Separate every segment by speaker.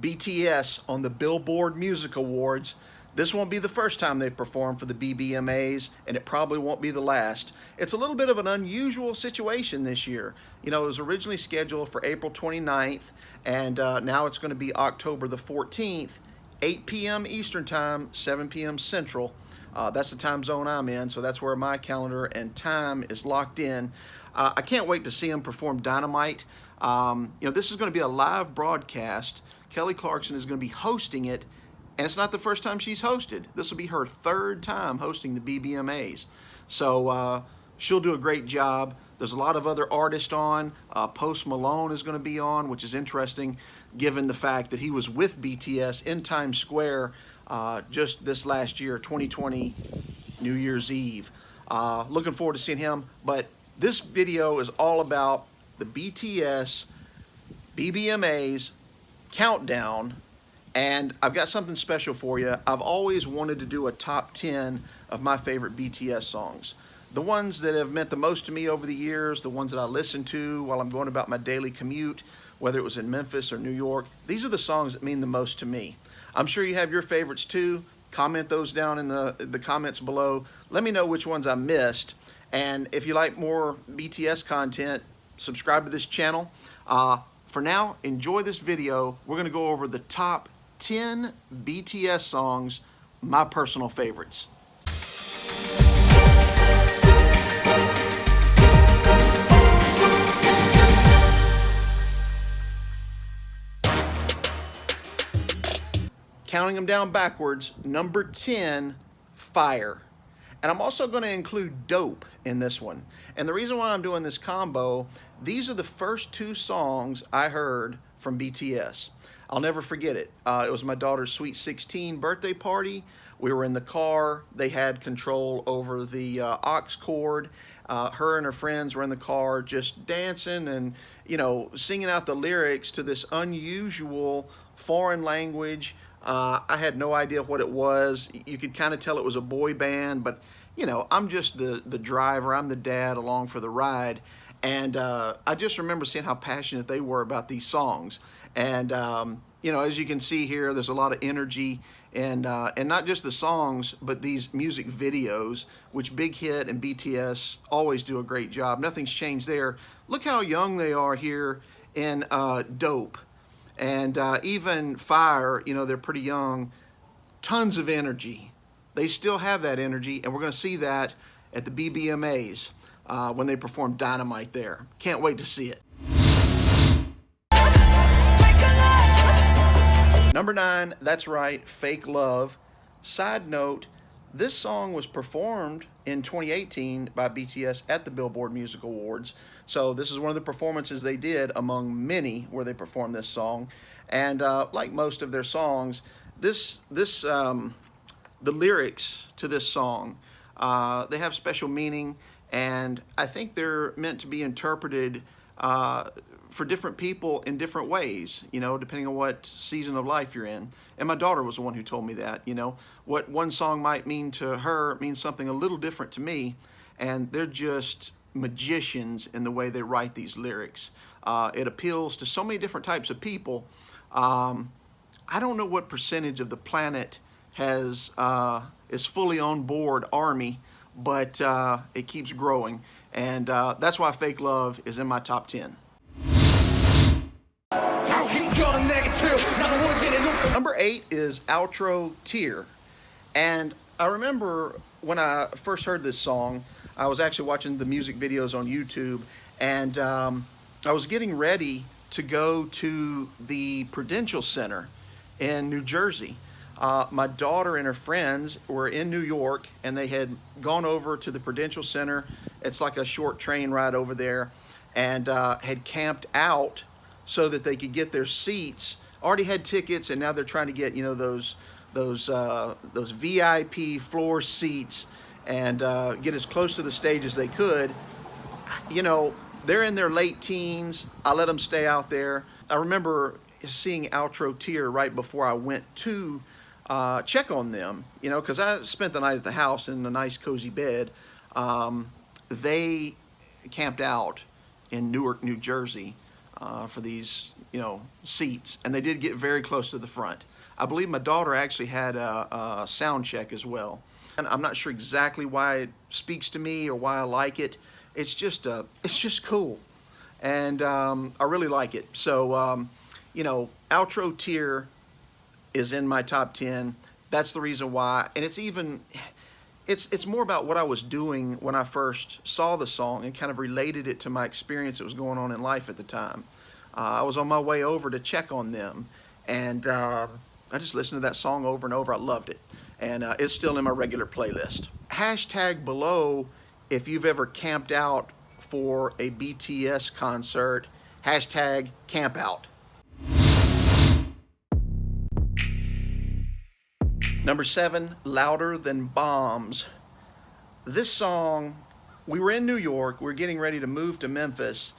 Speaker 1: BTS on the Billboard Music Awards. This won't be the first time they've performed for the BBMAs, and it probably won't be the last. It's a little bit of an unusual situation this year. You know, it was originally scheduled for April 29th, and now it's going to be October the 14th, 8 p.m. Eastern Time, 7 p.m. Central. That's the time zone I'm in, so that's where my calendar and time is locked in. I can't wait to see them perform Dynamite. This is going to be a live broadcast. Kelly Clarkson is going to be hosting it, and it's not the first time she's hosted. This will be her third time hosting the BBMAs. So she'll do a great job. There's a lot of other artists on. Post Malone is going to be on, which is interesting given the fact that he was with BTS in Times Square just this last year, 2020, New Year's Eve. Looking forward to seeing him. But this video is all about the BTS BBMAs countdown. And I've got something special for you. I've always wanted to do a top 10 of my favorite BTS songs. The ones that have meant the most to me over the years, the ones that I listen to while I'm going about my daily commute, whether it was in Memphis or New York. These are the songs that mean the most to me. I'm sure you have your favorites too. Comment those down in the comments below. Let me know which ones I missed. And if you like more BTS content, subscribe to this channel. For now, enjoy this video. We're going to go over the top 10 BTS songs, my personal favorites. Counting them down backwards, number 10, Fire. And I'm also going to include Dope in this one. And the reason why I'm doing this combo, these are the first two songs I heard from BTS. I'll never forget it. It was my daughter's Sweet 16 birthday party. We were in the car. They had control over the aux cord. Her and her friends were in the car just dancing and, singing out the lyrics to this unusual foreign language. I had no idea what it was. You could kind of tell it was a boy band, but, I'm just the driver. I'm the dad along for the ride. And I just remember seeing how passionate they were about these songs. And, as you can see here, there's a lot of energy and not just the songs, but these music videos, which Big Hit and BTS always do a great job. Nothing's changed there. Look how young they are here in Dope. And even Fire, they're pretty young. Tons of energy. They still have that energy, and we're going to see that at the BBMAs when they perform Dynamite there. Can't wait to see it. Number 9, that's right, Fake Love. Side note, this song was performed in 2018 by BTS at the Billboard Music Awards. So this is one of the performances they did among many where they performed this song. And like most of their songs, the lyrics to this song, they have special meaning, and I think they're meant to be interpreted for different people in different ways, depending on what season of life you're in. And my daughter was the one who told me that, what one song might mean to her means something a little different to me, and they're just magicians in the way they write these lyrics. It appeals to so many different types of people. I don't know what percentage of the planet is fully on board ARMY, but it keeps growing, and that's why Fake Love is in my top 10. Number 8 is Outro Tear. And I remember when I first heard this song, I was actually watching the music videos on YouTube, and I was getting ready to go to the Prudential Center in New Jersey. My daughter and her friends were in New York, and they had gone over to the Prudential Center. It's like a short train ride over there, and had camped out so that they could get their seats. Already had tickets, and now they're trying to get those VIP floor seats and get as close to the stage as they could. They're in their late teens. I let them stay out there. I remember seeing Outro Tear right before I went to check on them, because I spent the night at the house in a nice cozy bed. They camped out in Newark, New Jersey for these, seats, and they did get very close to the front. I believe my daughter actually had a sound check as well. And I'm not sure exactly why it speaks to me or why I like it. It's just cool, and I really like it. So Outro Tier is in my top 10. That's the reason why, and it's more about what I was doing when I first saw the song and kind of related it to my experience that was going on in life at the time. I was on my way over to check on them, and I just listened to that song over and over. I loved it, and it's still in my regular playlist. Hashtag below if you've ever camped out for a BTS concert. Hashtag camp out. Number 7, Louder Than Bombs. This song, we were in New York, we were getting ready to move to Memphis,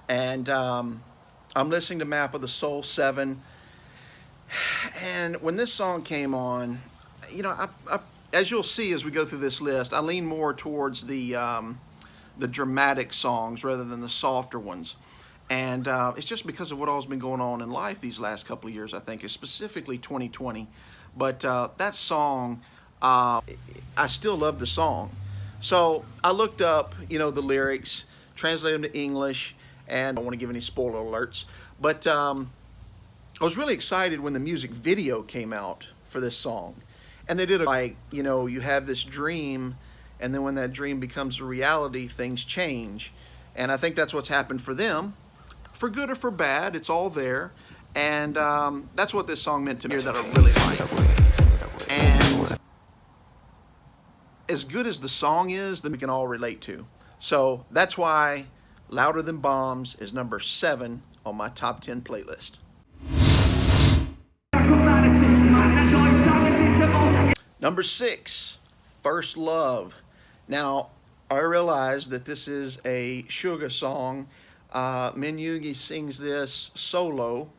Speaker 1: and I'm listening to Map of the Soul 7, and when this song came on, as you'll see as we go through this list, I lean more towards the dramatic songs rather than the softer ones. And it's just because of what all's been going on in life these last couple of years, I think, specifically 2020. But that song, I still love the song. So I looked up, the lyrics, translated them to English, and I don't want to give any spoiler alerts. But I was really excited when the music video came out for this song. And they did it like, you have this dream, and then when that dream becomes a reality, things change. And I think that's what's happened for them. For good or for bad, it's all there. And that's what this song meant to me that I really like. And as good as the song is, that we can all relate to. So that's why Louder Than Bombs is number 7 on my top 10 playlist. Number 6, First Love. Now, I realize that this is a Suga song. Min Yoongi sings this solo,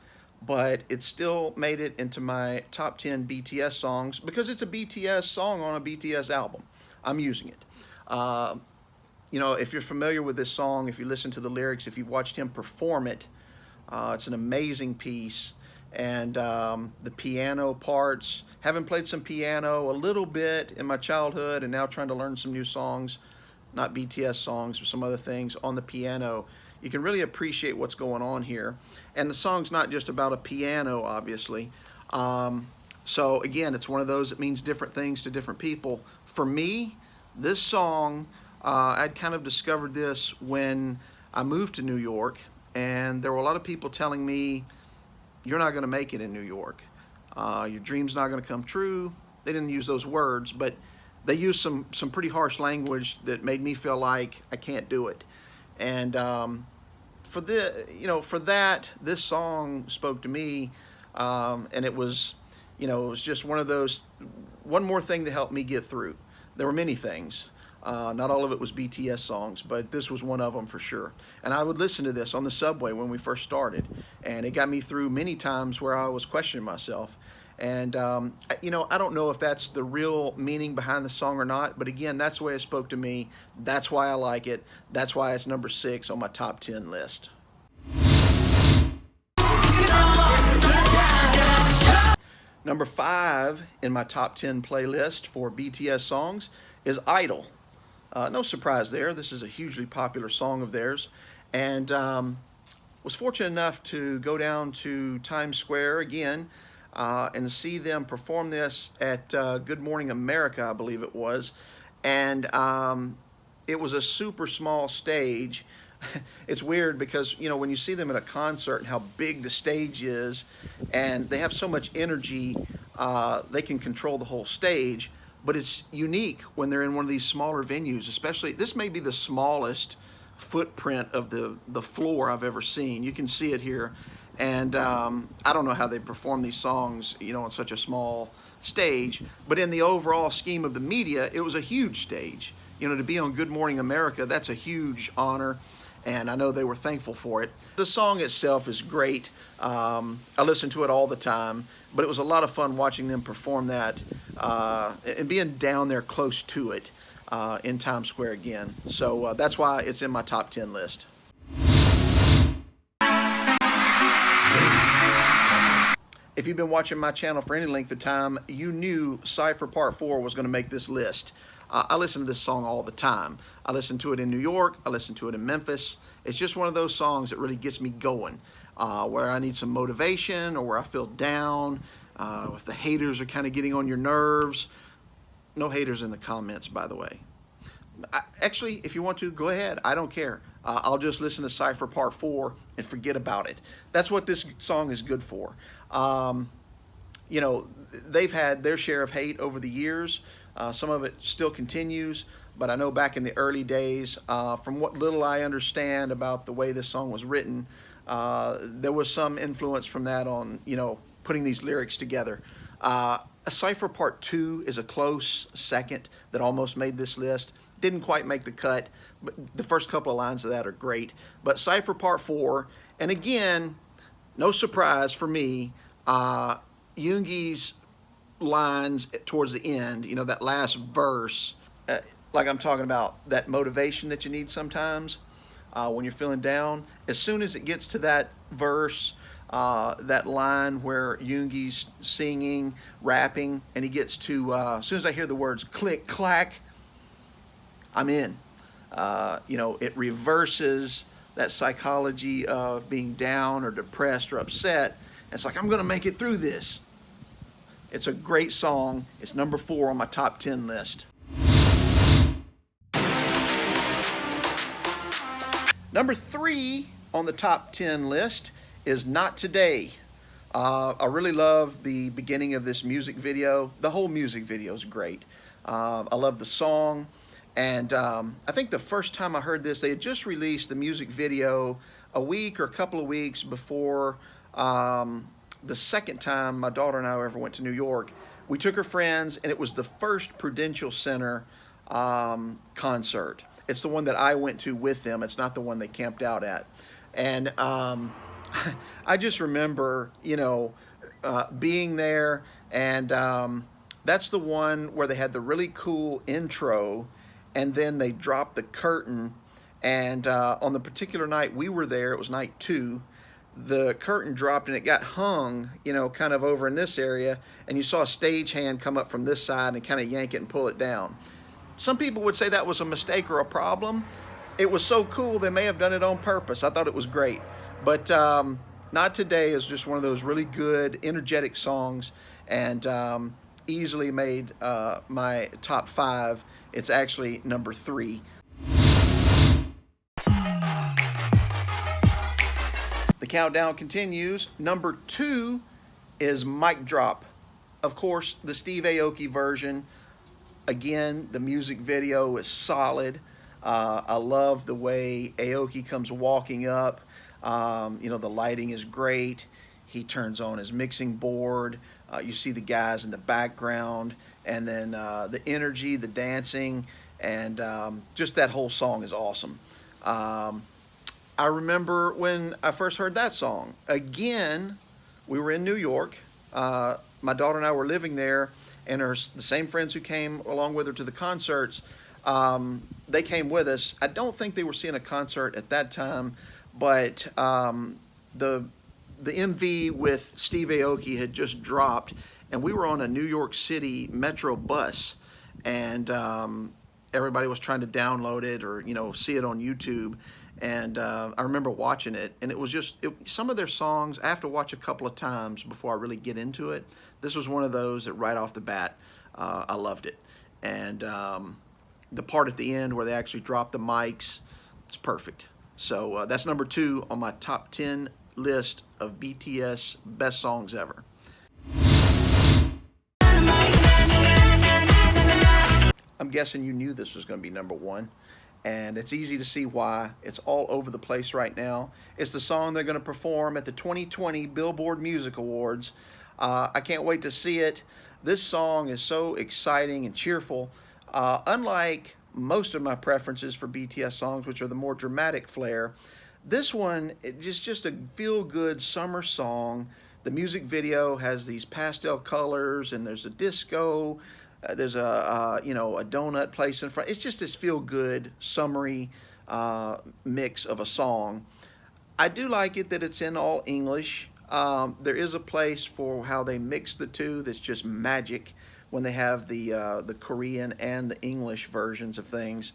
Speaker 1: but it still made it into my top 10 BTS songs because it's a BTS song on a BTS album. I'm using it. If you're familiar with this song, if you listen to the lyrics, if you've watched him perform it, it's an amazing piece. And the piano parts, having played some piano a little bit in my childhood and now trying to learn some new songs, not BTS songs, but some other things on the piano, you can really appreciate what's going on here. And the song's not just about a piano, obviously. So again, it's one of those that means different things to different people. For me, this song, I'd kind of discovered this when I moved to New York, and there were a lot of people telling me, you're not going to make it in New York. Your dream's not going to come true. They didn't use those words, but they used some pretty harsh language that made me feel like I can't do it. And for that, this song spoke to me, and it was just one more thing that helped me get through. There were many things. Not all of it was BTS songs, but this was one of them for sure. And I would listen to this on the subway when we first started, and it got me through many times where I was questioning myself. And I don't know if that's the real meaning behind the song or not, but again, that's the way it spoke to me. That's why I like it. That's why it's number 6 on my top 10 list. Number 5 in my top 10 playlist for BTS songs is Idol. No surprise there. This is a hugely popular song of theirs. And was fortunate enough to go down to Times Square again and see them perform this at Good Morning America, I believe it was. And it was a super small stage. It's weird because, when you see them at a concert and how big the stage is, and they have so much energy, they can control the whole stage. But it's unique when they're in one of these smaller venues, especially, this may be the smallest footprint of the floor I've ever seen. You can see it here. And I don't know how they perform these songs, on such a small stage. But in the overall scheme of the media, it was a huge stage. To be on Good Morning America, that's a huge honor. And I know they were thankful for it. The song itself is great. I listen to it all the time. But it was a lot of fun watching them perform that and being down there close to it in Times Square again. So that's why it's in my top 10 list. If you've been watching my channel for any length of time, you knew Cypher Part 4 was going to make this list. I listen to this song all the time. I listen to it in New York. I listen to it in Memphis. It's just one of those songs that really gets me going, where I need some motivation or where I feel down, if the haters are kind of getting on your nerves. No haters in the comments, by the way. Actually, if you want to, go ahead. I don't care. I'll just listen to Cypher Part 4 and forget about it. That's what this song is good for. You know, they've had their share of hate over the years. Some of it still continues, but I know back in the early days, from what little I understand about the way this song was written, there was some influence from that on, you know, putting these lyrics together. Cypher Part 2 is a close second that almost made this list. Didn't quite make the cut, but the first couple of lines of that are great. But Cypher Part 4, and again, no surprise for me, Yoongi's lines towards the end, you know, that last verse, like I'm talking about, that motivation that you need sometimes when you're feeling down. As soon as it gets to that verse, that line where Yoongi's singing, rapping, and he gets to, as soon as I hear the words click, clack, I'm in. You know, it reverses that psychology of being down or depressed or upset. It's like, I'm going to make it through this. It's a great song. It's number 4 on my top 10 list. Number 3 on the top 10 list is Not Today. I really love the beginning of this music video. The whole music video is great. I love the song. And I think the first time I heard this, they had just released the music video a week or a couple of weeks before the second time my daughter and I ever went to New York. We took her friends, and it was the first Prudential Center concert. It's the one that I went to with them. It's not the one they camped out at. And I just remember, you know, being there, and that's the one where they had the really cool intro, and then they dropped the curtain. And on the particular night we were there, it was night 2, the curtain dropped and it got hung, you know, kind of over in this area, and you saw a stagehand come up from this side and kind of yank it and pull it down. Some people would say that was a mistake or a problem. It was so cool they may have done it on purpose. I thought it was great. But Not Today is just one of those really good, energetic songs, and easily made my top 5. It's actually number 3. The countdown continues. Number 2 is Mic Drop. Of course, the Steve Aoki version. Again, the music video is solid. I love the way Aoki comes walking up. You know, the lighting is great. He turns on his mixing board. You see the guys in the background, and then the energy, the dancing, and just that whole song is awesome. I remember when I first heard that song. Again, we were in New York. My daughter and I were living there, and the same friends who came along with her to the concerts, they came with us. I don't think they were seeing a concert at that time, but the MV with Steve Aoki had just dropped, and we were on a New York City Metro bus, and everybody was trying to download it or, you know, see it on YouTube. And I remember watching it, and it was just, some of their songs, I have to watch a couple of times before I really get into it. This was one of those that right off the bat, I loved it. And the part at the end where they actually drop the mics, it's perfect. So that's number 2 on my top 10 list of BTS best songs ever. I'm guessing you knew this was going to be number 1. And it's easy to see why. It's all over the place right now. It's the song they're going to perform at the 2020 Billboard Music Awards. I can't wait to see it. This song is so exciting and cheerful. Unlike most of my preferences for BTS songs, which are the more dramatic flair, this one is just a feel-good summer song. The music video has these pastel colors, and there's a disco. There's a you know, a donut place in front. It's just this feel-good, summery mix of a song. I do like it that it's in all English. There is a place for how they mix the two that's just magic when they have the Korean and the English versions of things.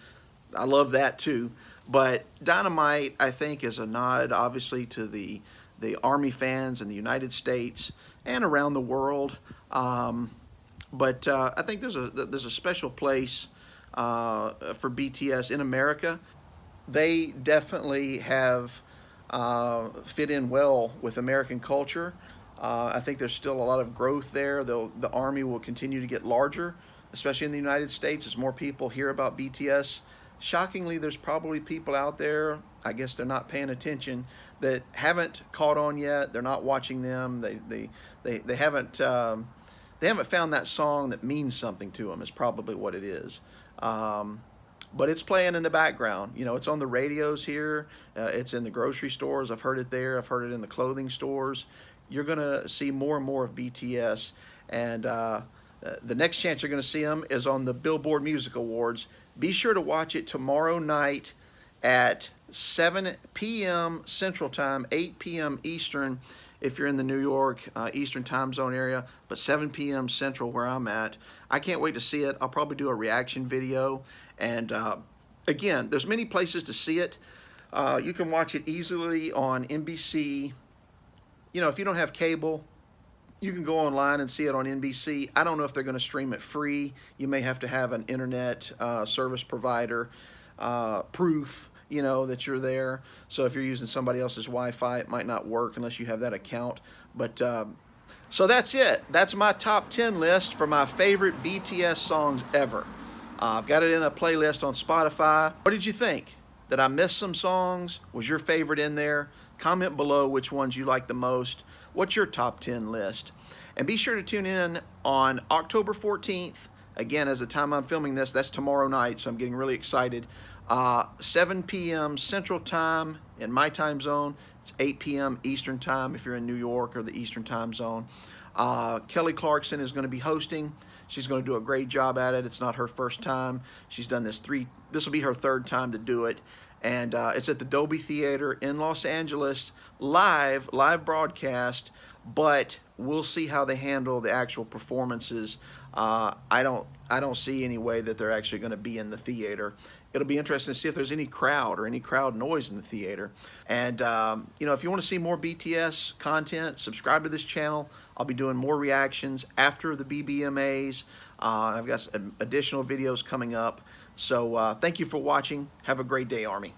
Speaker 1: I love that too. But Dynamite, I think, is a nod, obviously, to the Army fans in the United States and around the world. But I think there's a special place for BTS in America. They definitely have fit in well with American culture. I think there's still a lot of growth there. The Army will continue to get larger, especially in the United States, as more people hear about BTS. Shockingly, there's probably people out there, I guess they're not paying attention, that haven't caught on yet. They're not watching them. They haven't found that song that means something to them, is probably what it is. But it's playing in the background. You know, it's on the radios here. It's in the grocery stores. I've heard it there. I've heard it in the clothing stores. You're going to see more and more of BTS. And the next chance you're going to see them is on the Billboard Music Awards. Be sure to watch it tomorrow night at 7 p.m. Central Time, 8 p.m. Eastern if you're in the New York Eastern Time Zone area, but 7 p.m. Central where I'm at. I can't wait to see it. I'll probably do a reaction video. And again, there's many places to see it. You can watch it easily on NBC. You know, if you don't have cable, you can go online and see it on NBC. I don't know if they're going to stream it free. You may have to have an internet service provider proof, you know, that you're there. So if you're using somebody else's Wi-Fi, it might not work unless you have that account. But so that's it. That's my top 10 list for my favorite BTS songs ever. I've got it in a playlist on Spotify. What did you think? Did I miss some songs? Was your favorite in there? Comment below which ones you like the most. What's your top 10 list? And be sure to tune in on October 14th. Again, as the time I'm filming this, that's tomorrow night, so I'm getting really excited. 7 p.m. Central Time in my time zone. It's 8 p.m. Eastern Time if you're in New York or the Eastern Time Zone. Kelly Clarkson is going to be hosting. She's going to do a great job at it. It's not her first time. She's done this will be her third time to do it. And it's at the Dolby Theater in Los Angeles, live broadcast, but we'll see how they handle the actual performances. I don't see any way that they're actually going to be in the theater. It'll be interesting to see if there's any crowd or any crowd noise in the theater. And, you know, if you want to see more BTS content, subscribe to this channel. I'll be doing more reactions after the BBMAs. I've got some additional videos coming up. So thank you for watching. Have a great day, Army.